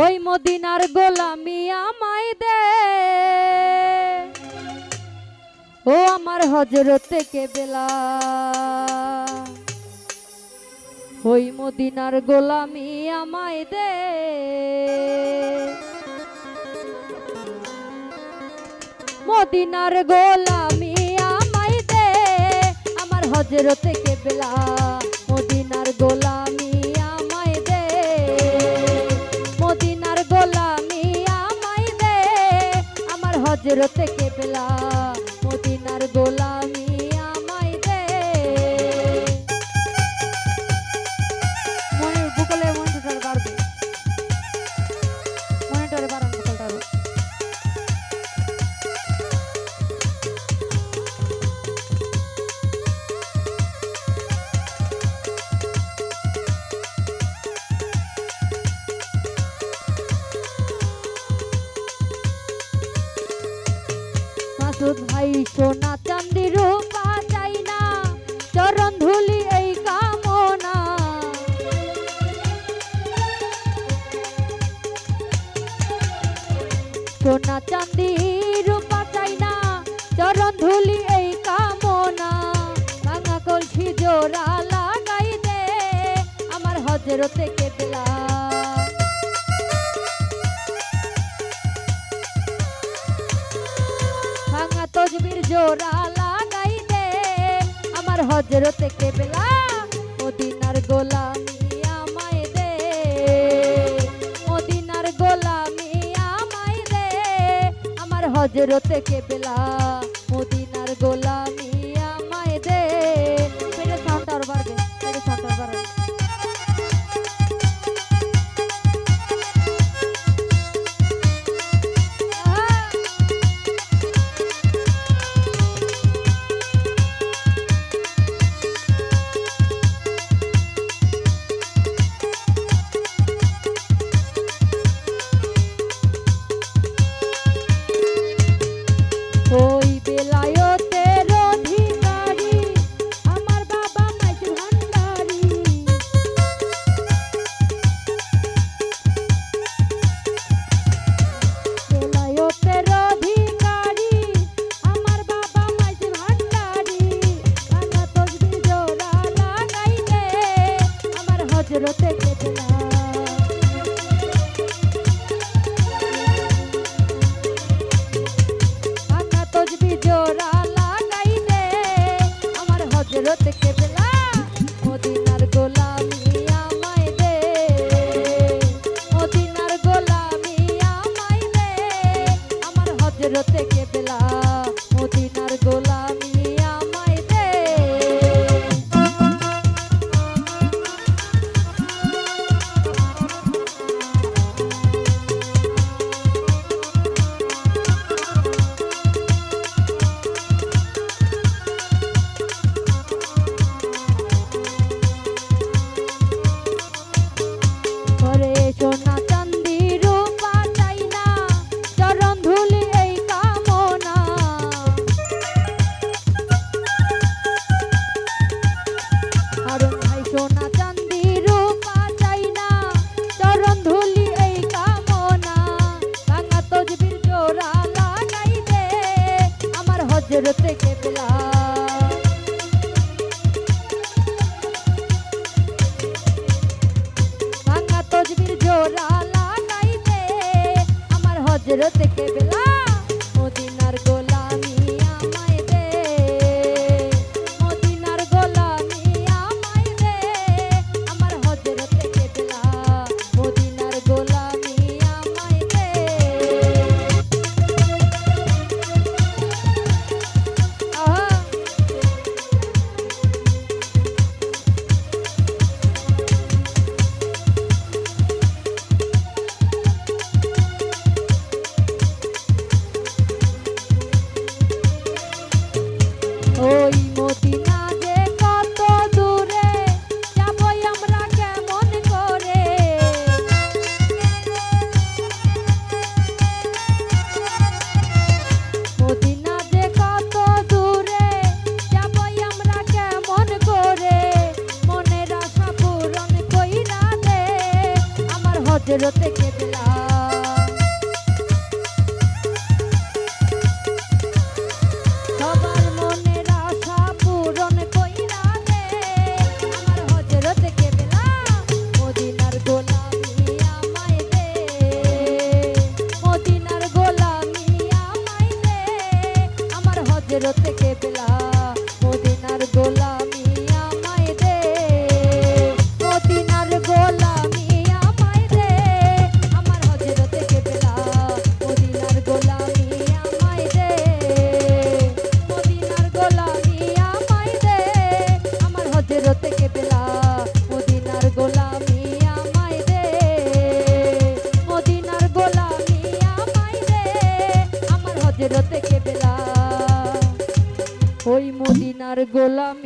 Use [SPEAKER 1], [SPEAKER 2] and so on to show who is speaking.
[SPEAKER 1] ওই মদিনার গোলামি আমায় দে, ও আমার হযরতে কেবলা। ওই মদিনার গোলামি আমায় দে, মদিনার গোলামি আমায় দে, আমার হযরতে কেবলা। মদিনার গোলামি আমায় দে, মদিনার গোলামি আমায় দে, আমার হযরতে কেবলা। মদিনার গোলামি আমায় দে। মনের বুকলে মনিটর বাড়বে, মনিটরে বাড়ান বুকলটারও। মাসুদ ভাই সোনা চাঁদি রূপা চাই না, চরণ ধুলি এই কামনা। সোনা চাঁদি রূপা চাই না, চরণ ধুলি এই কামনা। ভাঙা কলসি জোড়া লাগাই দে, আমার হযরতে কেবলা। ভাঙা তসবির জোড়া লাগাই দে, আমার হযরতে কেবলা। মদিনার গোলামি আমায় দে, মদিনার গোলামি আমায় দে, আমার হযরতে কেবলা। মদিনার গোলামি আমায় দে। মেরে সাউন্ড আর বাড়বে, মেরে সাউন্ড আর বাড়বে। ওই বেলায়েতের অধিকারী আমার বাবা মাইজ ভান্ডারী। বেলায়েতের অধিকারী আমার বাবা মাইজ ভান্ডারী। ভাঙা তসবির জোড়া লাগাই দে, আমার হযরতে কেবলা। জোড়া লাগাই দে, আমার হযরতে কেবলা। মদিনার গোলামি আমায় দে, মদিনার গোলামি আমায় দে, আমার হযরতে কেবলা। মদিনার গোলামি আমায় দে। সোনা চাঁদি রূপা চাই না, চরণ ধুলি এই কামনা। হারুন ভাই সোনা চাঁদি রূপা চাই না, চরণ ধুলি এই কামনা। ভাঙা তসবির জোড়া লাগাই দে, আমার হযরতে কেবলা। তসবির জোড়া লাগাই দে, আমার হযরতে কেবলা। মদিনার গোলামি আমায় দে, মদিনার গোলামি আমায় দে, আমার হযরতে কেবলা। মদিনার গোলামি আমায় দে। হজরতে কেবলা সবার মনের আশা পূরণ কইরা দে আমার হজরতে কেবলা মদিনার গোলামি আমায় দে মদিনার গোলামি আমায় দে আমার হজরতে কেবলা মদিনার গোলামি আমায় দে মদিনার গোলামি আমায় দে আমার হজরতে কেবলা মদিনার গোলামি আমায় দে মদিনার গোলামি আমায় দে আমার হজরতে কেবলা মদিনার গোলামি আমায় দে মদিনার গোলামি আমায় দে আমার হজরতে কেবলা ওই মদিনার গোলামি